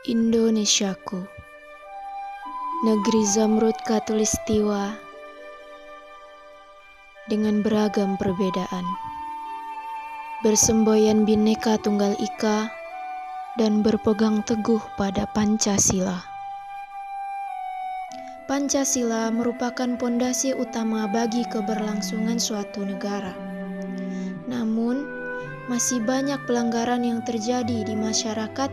Indonesiaku, negeri zamrud khatulistiwa dengan beragam perbedaan, bersemboyan Bhinneka Tunggal Ika dan berpegang teguh pada Pancasila. Pancasila merupakan pondasi utama bagi keberlangsungan suatu negara. Namun, masih banyak pelanggaran yang terjadi di masyarakat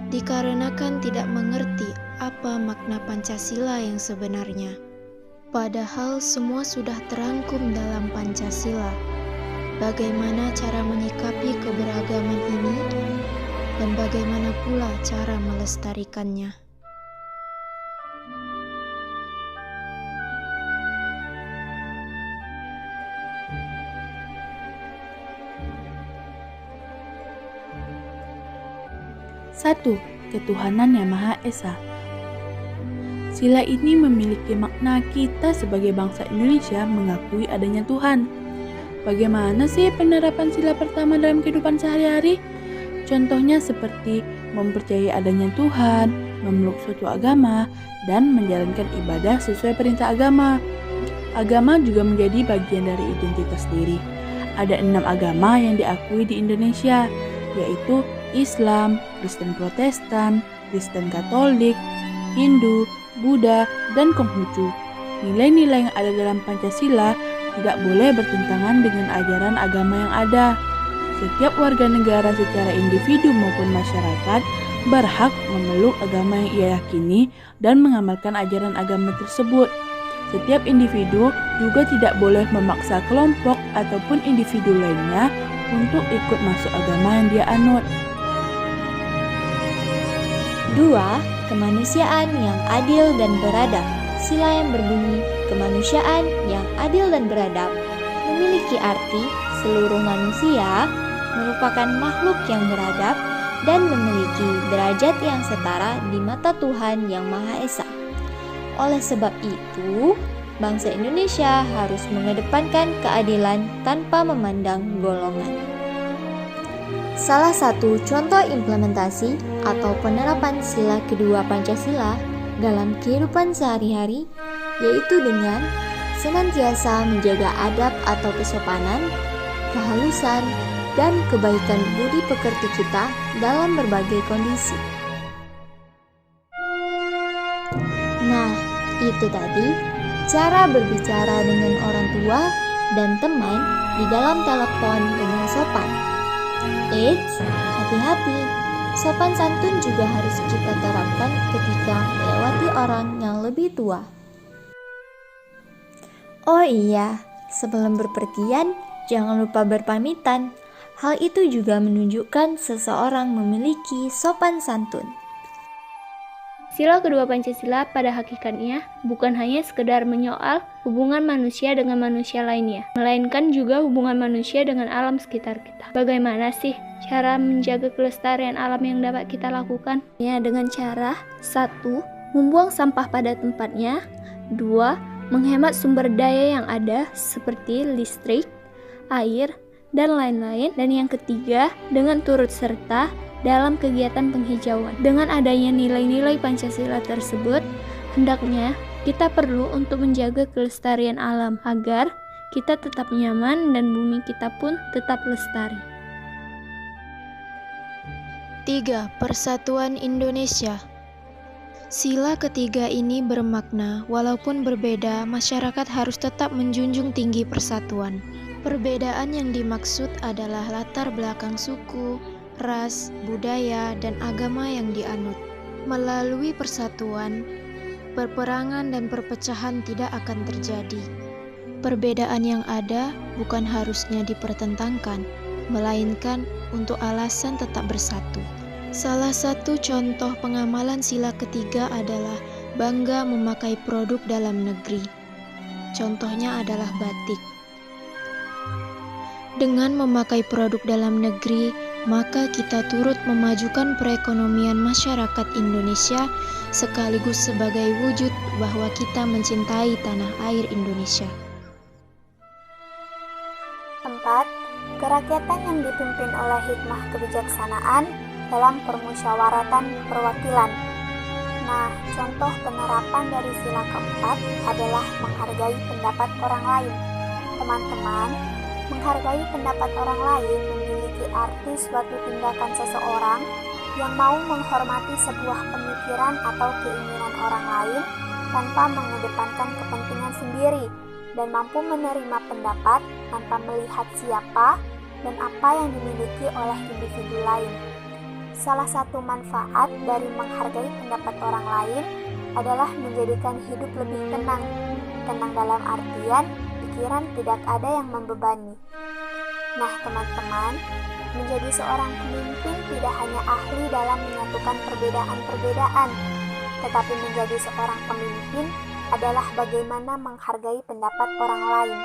dikarenakan tidak mengerti apa makna Pancasila yang sebenarnya. Padahal semua sudah terangkum dalam Pancasila. Bagaimana cara menyikapi keberagaman ini dan bagaimana pula cara melestarikannya. Satu, ketuhanan yang Maha Esa. Sila ini memiliki makna kita sebagai bangsa Indonesia mengakui adanya Tuhan. Bagaimana sih penerapan sila pertama dalam kehidupan sehari-hari? Contohnya seperti mempercayai adanya Tuhan, memeluk suatu agama, dan menjalankan ibadah sesuai perintah agama. Agama juga menjadi bagian dari identitas diri. Ada 6 agama yang diakui di Indonesia, yaitu Islam, Kristen Protestan, Kristen Katolik, Hindu, Buddha, dan Konghucu. Nilai-nilai yang ada dalam Pancasila tidak boleh bertentangan dengan ajaran agama yang ada. Setiap warga negara secara individu maupun masyarakat berhak memeluk agama yang ia yakini dan mengamalkan ajaran agama tersebut. Setiap individu juga tidak boleh memaksa kelompok ataupun individu lainnya untuk ikut masuk agama yang dia anut. 2. Kemanusiaan yang adil dan beradab. Sila yang berbunyi kemanusiaan yang adil dan beradab memiliki arti seluruh manusia merupakan makhluk yang beradab dan memiliki derajat yang setara di mata Tuhan Yang Maha Esa. Oleh sebab itu, bangsa Indonesia harus mengedepankan keadilan tanpa memandang golongan. Salah satu contoh implementasi atau penerapan sila kedua Pancasila dalam kehidupan sehari-hari yaitu dengan senantiasa menjaga adab atau kesopanan, kehalusan, dan kebaikan budi pekerti kita dalam berbagai kondisi. Nah, itu tadi cara berbicara dengan orang tua dan teman di dalam telepon dengan sopan. Eits, hati-hati, sopan santun juga harus kita terapkan ketika melewati orang yang lebih tua. Oh iya, sebelum berpergian, jangan lupa berpamitan. Hal itu juga menunjukkan seseorang memiliki sopan santun. Sila kedua Pancasila pada hakikatnya bukan hanya sekedar menyoal hubungan manusia dengan manusia lainnya, melainkan juga hubungan manusia dengan alam sekitar kita. Bagaimana sih cara menjaga kelestarian alam yang dapat kita lakukan? Ya, dengan cara 1. Membuang sampah pada tempatnya. 2. Menghemat sumber daya yang ada seperti listrik, air, dan lain-lain. Dan yang ketiga, dengan turut serta dalam kegiatan penghijauan. Dengan adanya nilai-nilai Pancasila tersebut, hendaknya kita perlu untuk menjaga kelestarian alam agar kita tetap nyaman dan bumi kita pun tetap lestari. 3. Persatuan Indonesia. Sila ketiga ini bermakna walaupun berbeda, masyarakat harus tetap menjunjung tinggi persatuan. Perbedaan yang dimaksud adalah latar belakang suku, ras, budaya, dan agama yang dianut. Melalui persatuan, perperangan dan perpecahan tidak akan terjadi. Perbedaan yang ada bukan harusnya dipertentangkan, melainkan untuk alasan tetap bersatu. Salah satu contoh pengamalan sila ketiga adalah bangga memakai produk dalam negeri. Contohnya adalah batik. Dengan memakai produk dalam negeri, maka kita turut memajukan perekonomian masyarakat Indonesia sekaligus sebagai wujud bahwa kita mencintai tanah air Indonesia. 4. Kerakyatan yang dipimpin oleh hikmah kebijaksanaan dalam permusyawaratan perwakilan. Nah, contoh penerapan dari sila keempat adalah menghargai pendapat orang lain. Teman-teman, menghargai pendapat orang lain memiliki arti suatu tindakan seseorang yang mau menghormati sebuah pemikiran atau keinginan orang lain tanpa mengedepankan kepentingan sendiri dan mampu menerima pendapat tanpa melihat siapa dan apa yang dimiliki oleh individu lain. Salah satu manfaat dari menghargai pendapat orang lain adalah menjadikan hidup lebih tenang. Tenang dalam artian pikiran tidak ada yang membebani. Nah, teman-teman, menjadi seorang pemimpin tidak hanya ahli dalam menyatukan perbedaan-perbedaan, tetapi menjadi seorang pemimpin adalah bagaimana menghargai pendapat orang lain.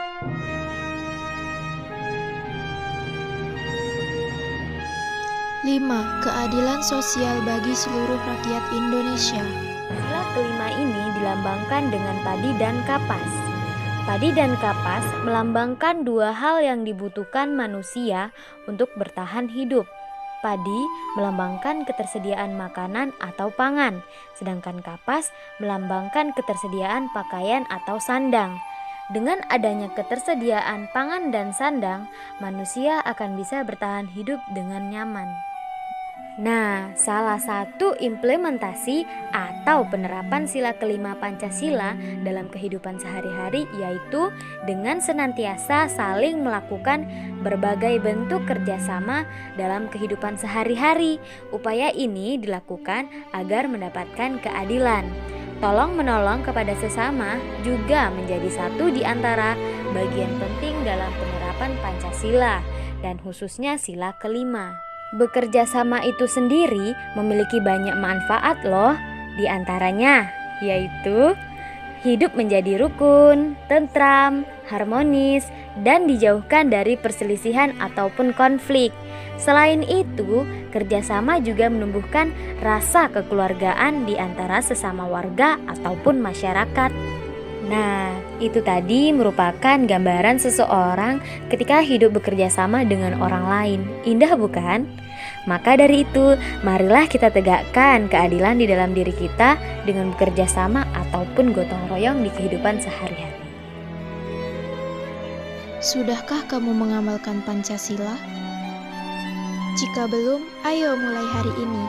Lima, keadilan sosial bagi seluruh rakyat Indonesia. Sila kelima ini dilambangkan dengan padi dan kapas. Padi dan kapas melambangkan dua hal yang dibutuhkan manusia untuk bertahan hidup. Padi melambangkan ketersediaan makanan atau pangan, sedangkan kapas melambangkan ketersediaan pakaian atau sandang. Dengan adanya ketersediaan pangan dan sandang, manusia akan bisa bertahan hidup dengan nyaman. Nah, salah satu implementasi atau penerapan sila kelima Pancasila dalam kehidupan sehari-hari yaitu dengan senantiasa saling melakukan berbagai bentuk kerjasama dalam kehidupan sehari-hari. Upaya ini dilakukan agar mendapatkan keadilan. Tolong-menolong kepada sesama juga menjadi satu di antara bagian penting dalam penerapan Pancasila dan khususnya sila kelima. Bekerja sama itu sendiri memiliki banyak manfaat loh, di antaranya yaitu hidup menjadi rukun, tentram, harmonis, dan dijauhkan dari perselisihan ataupun konflik. Selain itu, kerjasama juga menumbuhkan rasa kekeluargaan di antara sesama warga ataupun masyarakat. Nah, itu tadi merupakan gambaran seseorang ketika hidup bekerja sama dengan orang lain. Indah bukan? Maka dari itu, marilah kita tegakkan keadilan di dalam diri kita dengan bekerja sama ataupun gotong royong di kehidupan sehari-hari. Sudahkah kamu mengamalkan Pancasila? Jika belum, ayo mulai hari ini.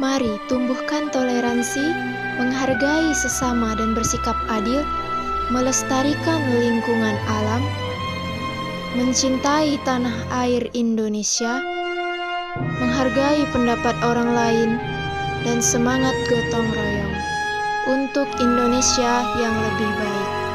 Mari tumbuhkan toleransi, menghargai sesama dan bersikap adil, melestarikan lingkungan alam, mencintai tanah air Indonesia, menghargai pendapat orang lain, dan semangat gotong royong untuk Indonesia yang lebih baik.